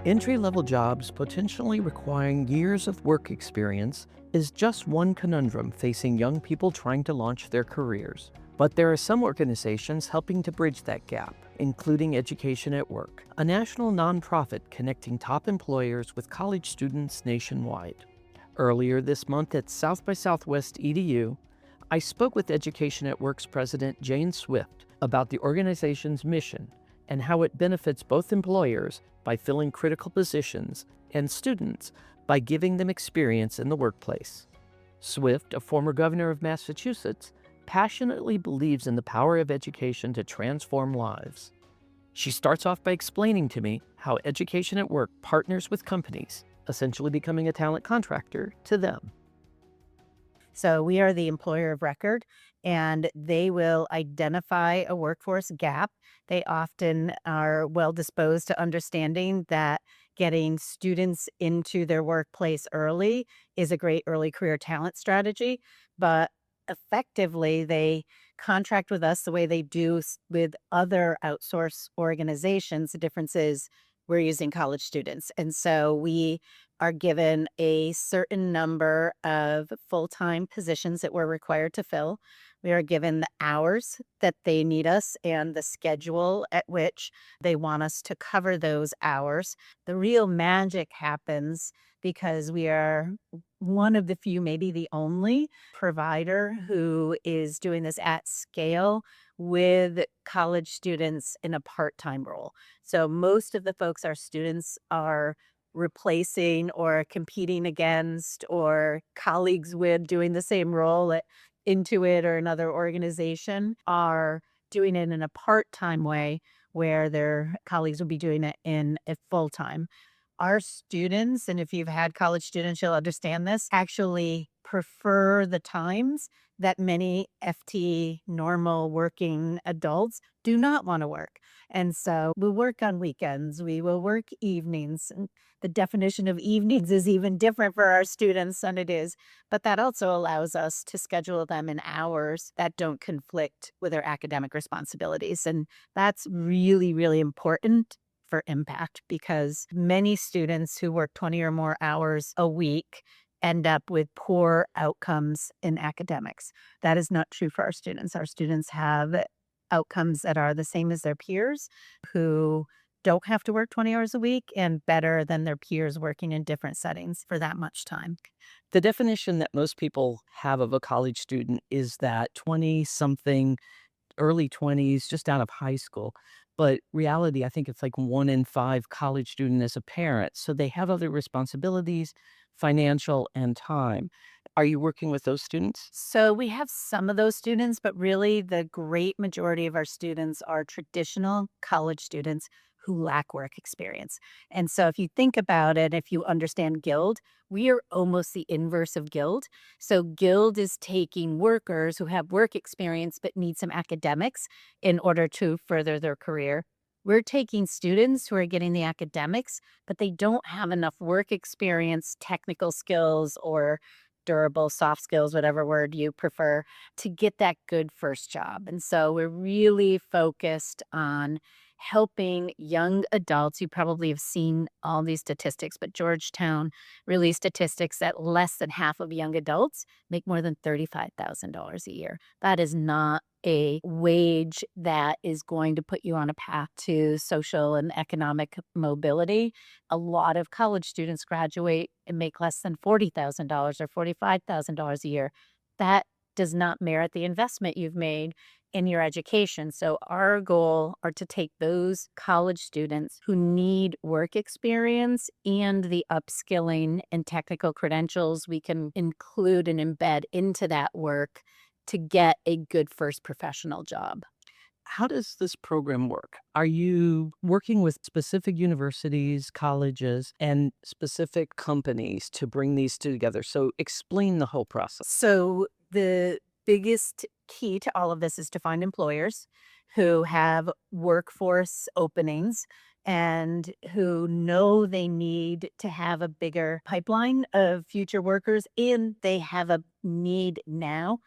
Entry-level jobs potentially requiring years of work experience is just one conundrum facing young people trying to launch their careers. But there are some organizations helping to bridge that gap, including Education at Work, a national nonprofit connecting top employers with college students nationwide. Earlier this month at South by Southwest EDU, I spoke with Education at Work's president Jane Swift about the organization's mission and how it benefits both employers by filling critical positions and students by giving them experience in the workplace. Swift, a former governor of Massachusetts, passionately believes in the power of education to transform lives. She starts off by explaining to me how Education at Work partners with companies, essentially becoming a talent contractor to them. So we are the employer of record, and they will identify a workforce gap. They often are well disposed to understanding that getting students into their workplace early is a great early career talent strategy. But effectively, they contract with us the way they do with other outsource organizations. The difference is we're using college students. And so we are given a certain number of full-time positions that we're required to fill. We are given the hours that they need us and the schedule at which they want us to cover those hours. The real magic happens because we are one of the few, maybe the only provider who is doing this at scale with college students in a part-time role. So most of the folks, our students, are replacing or competing against or colleagues with doing the same role at Intuit or another organization are doing it in a part-time way where their colleagues will be doing it in a full-time. Our students, and if you've had college students, you'll understand this, actually prefer the times that many FT normal working adults do not want to work. And so we'll work on weekends, we will work evenings. And the definition of evenings is even different for our students than it is, but that also allows us to schedule them in hours that don't conflict with their academic responsibilities. And that's really, really important for impact because many students who work 20 or more hours a week end up with poor outcomes in academics. That is not true for our students. Our students have outcomes that are the same as their peers who don't have to work 20 hours a week and better than their peers working in different settings for that much time. The definition that most people have of a college student is that 20 something, early 20s, just out of high school. But reality, I think it's like 1 in 5 college student as a parent. So they have other responsibilities, financial and time. Are you working with those students? So we have some of those students, but really the great majority of our students are traditional college students who lack work experience. And so if you think about it, if you understand Guild, we are almost the inverse of Guild. So Guild is taking workers who have work experience but need some academics in order to further their career. We're taking students who are getting the academics, but they don't have enough work experience, technical skills, or durable soft skills, whatever word you prefer, to get that good first job. And so we're really focused on helping young adults. You probably have seen all these statistics, but Georgetown released statistics that less than half of young adults make more than $35,000 a year. That is not a wage that is going to put you on a path to social and economic mobility. A lot of college students graduate and make less than $40,000 or $45,000 a year. That does not merit the investment you've made in your education. So our goal are to take those college students who need work experience and the upskilling and technical credentials we can include and embed into that work to get a good first professional job. How does this program work? Are you working with specific universities, colleges, and specific companies to bring these together? So explain the whole process. So the biggest key to all of this is to find employers who have workforce openings and who know they need to have a bigger pipeline of future workers and they have a need now.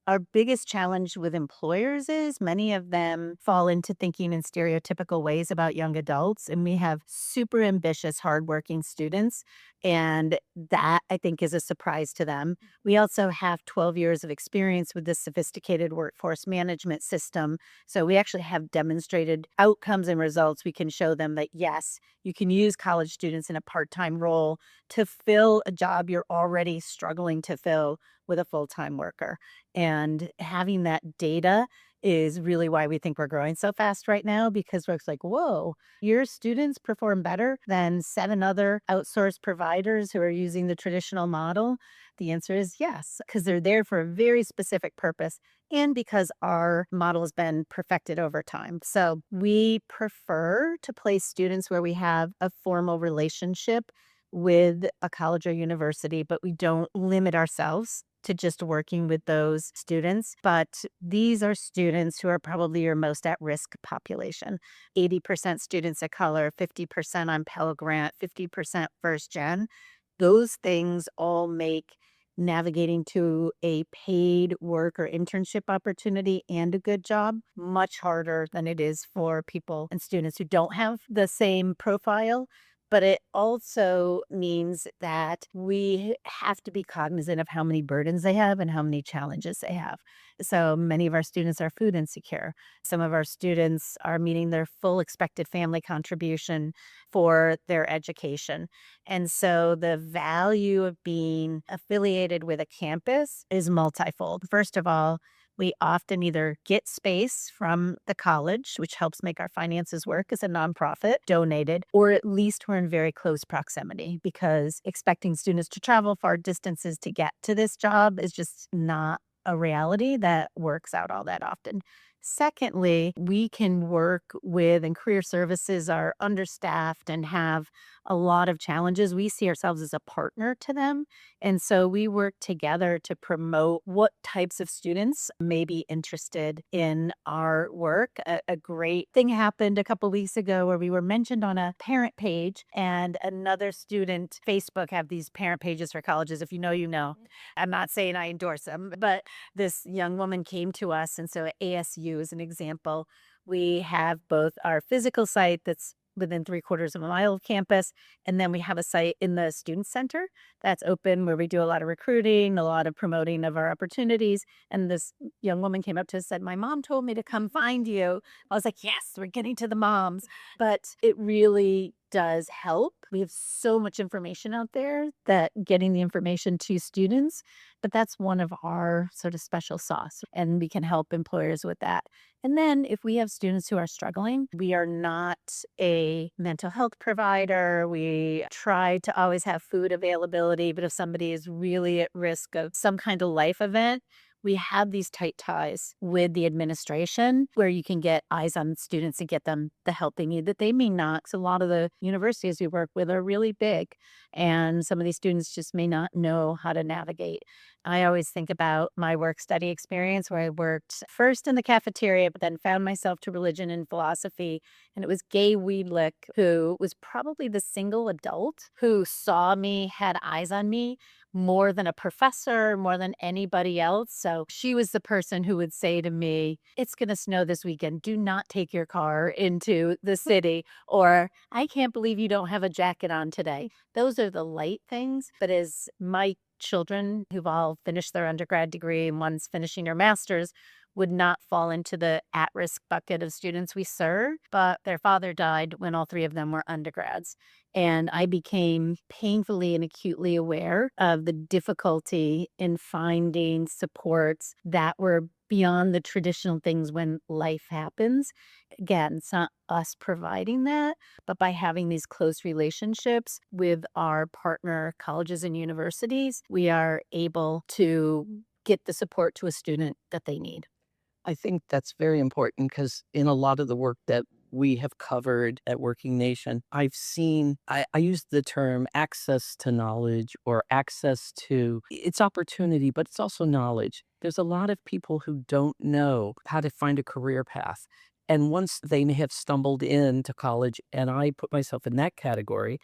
Our biggest challenge with employers is many of them fall into thinking in stereotypical ways about young adults, and we have super ambitious, hardworking students, and that I think is a surprise to them. We also have 12 years of experience with this sophisticated workforce management system. So we actually have demonstrated outcomes and results. We can show them that, yes, you can use college students in a part time role to fill a job you're already struggling to fill with a full time worker. And having that data is really why we think we're growing so fast right now because we're like, whoa, your students perform better than 7 other outsourced providers who are using the traditional model. The answer is yes, because they're there for a very specific purpose and because our model has been perfected over time. So we prefer to place students where we have a formal relationship with a college or university, but we don't limit ourselves to just working with those students. But these are students who are probably your most at risk population. 80% students of color, 50% on Pell Grant, 50% first gen. Those things all make navigating to a paid work or internship opportunity and a good job much harder than it is for people and students who don't have the same profile. But it also means that we have to be cognizant of how many burdens they have and how many challenges they have. So many of our students are food insecure. Some of our students are meeting their full expected family contribution for their education. And so the value of being affiliated with a campus is multifold. First of all, we often either get space from the college, which helps make our finances work as a nonprofit, donated, or at least we're in very close proximity because expecting students to travel far distances to get to this job is just not a reality that works out all that often. Secondly, we can work with, and career services are understaffed and have a lot of challenges. We see ourselves as a partner to them. And so we work together to promote what types of students may be interested in our work. A great thing happened a couple weeks ago where we were mentioned on a parent page and another student, Facebook have these parent pages for colleges. If you know, you know. I'm not saying I endorse them, but this young woman came to us. And so at ASU is an example. We have both our physical site that's within 3/4 of a mile of campus, and then we have a site in the student center that's open where we do a lot of recruiting, a lot of promoting of our opportunities. And this young woman came up to us and said, "My mom told me to come find you." I was like, yes, we're getting to the moms. But it really does help. We have so much information out there that getting the information to students, but that's one of our sort of special sauce, and we can help employers with that. And then if we have students who are struggling, we are not a mental health provider. We try to always have food availability, but if somebody is really at risk of some kind of life event, we have these tight ties with the administration where you can get eyes on students and get them the help they need that they may not. 'Cause a lot of the universities we work with are really big, and some of these students just may not know how to navigate. I always think about my work study experience where I worked first in the cafeteria, but then found myself to religion and philosophy. And it was Gay Weedlick, who was probably the single adult who saw me, had eyes on me more than a professor, more than anybody else. So she was the person who would say to me, "It's going to snow this weekend. Do not take your car into the city." Or, "I can't believe you don't have a jacket on today." Those are the light things. But as my children who've all finished their undergrad degree and one's finishing her master's would not fall into the at-risk bucket of students we serve, but their father died when all three of them were undergrads. And I became painfully and acutely aware of the difficulty in finding supports that were beyond the traditional things when life happens. Again, it's not us providing that, but by having these close relationships with our partner colleges and universities, we are able to get the support to a student that they need. I think that's very important because in a lot of the work that we have covered at Working Nation, I use the term access to knowledge or access to it's opportunity, but it's also knowledge. There's a lot of people who don't know how to find a career path. And once they may have stumbled into college, and I put myself in that category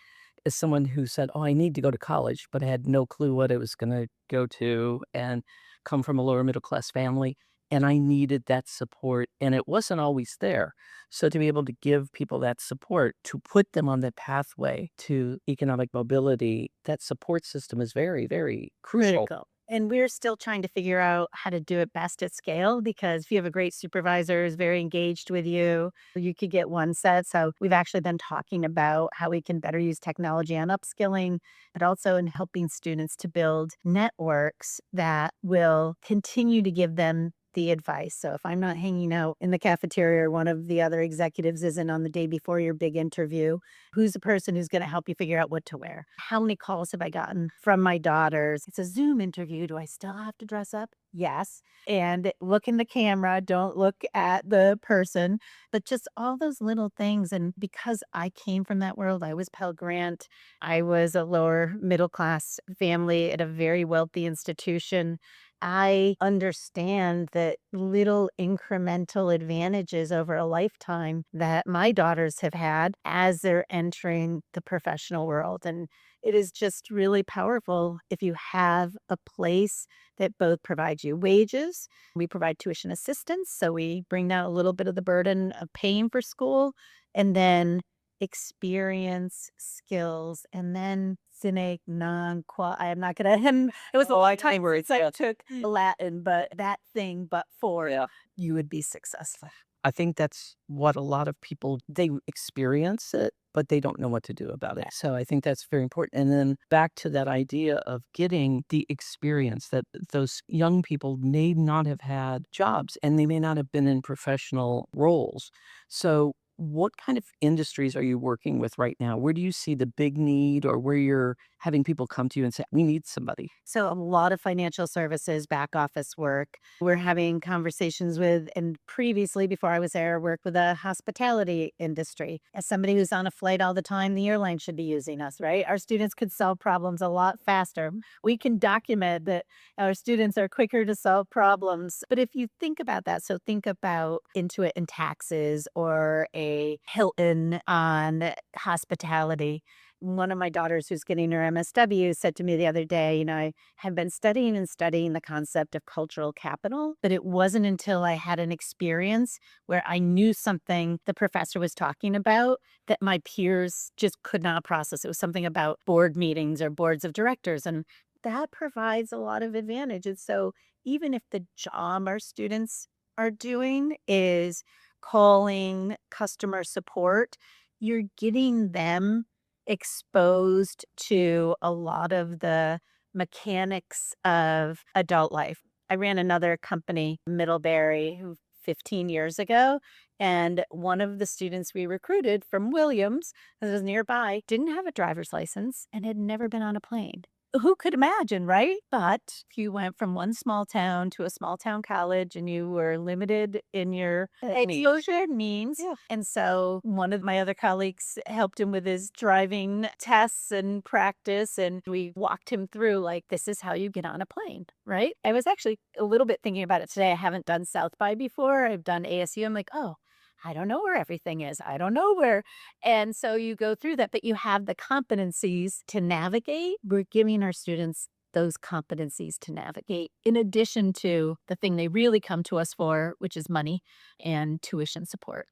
as someone who said, "Oh, I need to go to college," but I had no clue what I was going to go to. And come from a lower middle class family, and I needed that support, and it wasn't always there. So to be able to give people that support, to put them on the pathway to economic mobility, that support system is very, very crucial. Critical. And we're still trying to figure out how to do it best at scale because if you have a great supervisor who's very engaged with you, you could get one set. So we've actually been talking about how we can better use technology and upskilling, but also in helping students to build networks that will continue to give them the advice. So if I'm not hanging out in the cafeteria or one of the other executives isn't on the day before your big interview, who's the person who's going to help you figure out what to wear? How many calls have I gotten from my daughters? It's a Zoom interview. Do I still have to dress up? Yes. And look in the camera, don't look at the person, but just all those little things. And because I came from that world, I was Pell Grant, I was a lower middle class family at a very wealthy institution. I understand that little incremental advantages over a lifetime that my daughters have had as they're entering the professional world. And it is just really powerful if you have a place that both provides you wages. We provide tuition assistance. So we bring down a little bit of the burden of paying for school and then experience, skills, and then sine non qua. I am not going to, it was a long time where it's I took Latin, but that thing, but for you would be successful. I think that's what a lot of people they experience it, but they don't know what to do about it. So I think that's very important. And then back to that idea of getting the experience that those young people may not have had jobs and they may not have been in professional roles. So what kind of industries are you working with right now? Where do you see the big need or where you're having people come to you and say, we need somebody? So a lot of financial services, back office work. We're having conversations with, and previously before I was there, worked with a hospitality industry. As somebody who's on a flight all the time, the airline should be using us, right? Our students could solve problems a lot faster. We can document that our students are quicker to solve problems. But if you think about that, so think about Intuit and taxes or a Hilton on hospitality. One of my daughters who's getting her MSW said to me the other day, I have been studying and studying the concept of cultural capital, but it wasn't until I had an experience where I knew something the professor was talking about that my peers just could not process. It was something about board meetings or boards of directors, and that provides a lot of advantages. So even if the job our students are doing is calling customer support, you're getting them exposed to a lot of the mechanics of adult life. I ran another company, Middlebury, 15 years ago, and one of the students we recruited from Williams, that was nearby, didn't have a driver's license and had never been on a plane. Who could imagine, right? But if you went from one small town to a small town college and you were limited in your exposure means. Yeah. And so one of my other colleagues helped him with his driving tests and practice. And we walked him through like, this is how you get on a plane, right? I was actually a little bit thinking about it today. I haven't done South by before. I've done ASU. I'm like, oh, I don't know where everything is. I don't know where. And so you go through that, but you have the competencies to navigate. We're giving our students those competencies to navigate, in addition to the thing they really come to us for, which is money and tuition support.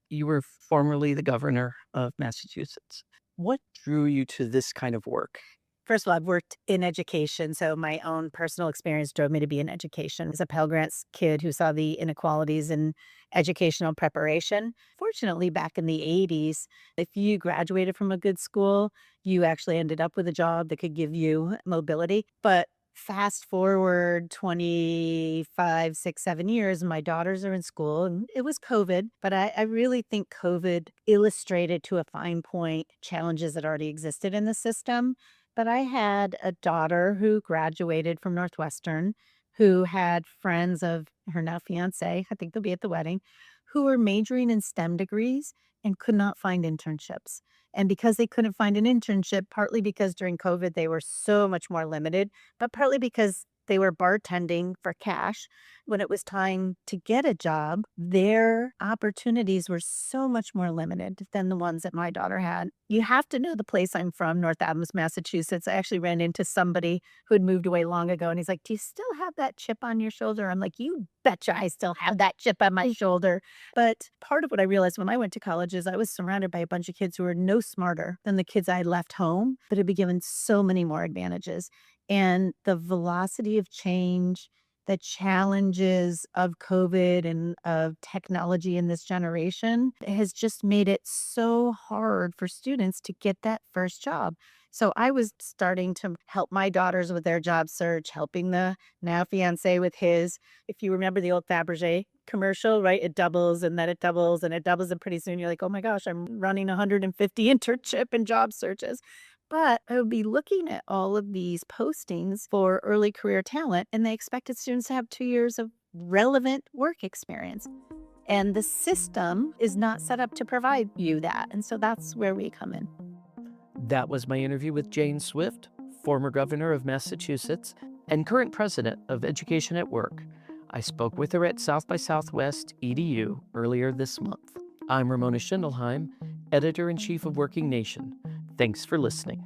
You were formerly the governor of Massachusetts. What drew you to this kind of work? First of all, I've worked in education, so my own personal experience drove me to be in education. As a Pell Grants kid who saw the inequalities in educational preparation, fortunately, back in the 80s, if you graduated from a good school, you actually ended up with a job that could give you mobility. But fast forward 25, 6, 7 years, my daughters are in school, and it was COVID, but I really think COVID illustrated to a fine point challenges that already existed in the system. But I had a daughter who graduated from Northwestern, who had friends of her now fiance, I think they'll be at the wedding, who were majoring in STEM degrees and could not find internships. And because they couldn't find an internship, partly because during COVID they were so much more limited, but partly because They were bartending for cash. When it was time to get a job, their opportunities were so much more limited than the ones that my daughter had. You have to know the place I'm from, North Adams, Massachusetts. I actually ran into somebody who had moved away long ago, and he's like, "Do you still have that chip on your shoulder?" I'm like, "You betcha I still have that chip on my shoulder." But part of what I realized when I went to college is I was surrounded by a bunch of kids who were no smarter than the kids I had left home, but had been given so many more advantages. And the velocity of change, the challenges of COVID and of technology in this generation has just made it so hard for students to get that first job. So I was starting to help my daughters with their job search, helping the now fiance with his. If you remember the old Fabergé commercial, right? It doubles and then it doubles and it doubles. And pretty soon you're like, oh my gosh, I'm running 150 internship and job searches. But I would be looking at all of these postings for early career talent, and they expected students to have 2 years of relevant work experience. And the system is not set up to provide you that. And so that's where we come in. That was my interview with Jane Swift, former governor of Massachusetts and current president of Education at Work. I spoke with her at South by Southwest EDU earlier this month. I'm Ramona Schindelheim, editor in chief of Working Nation. Thanks for listening.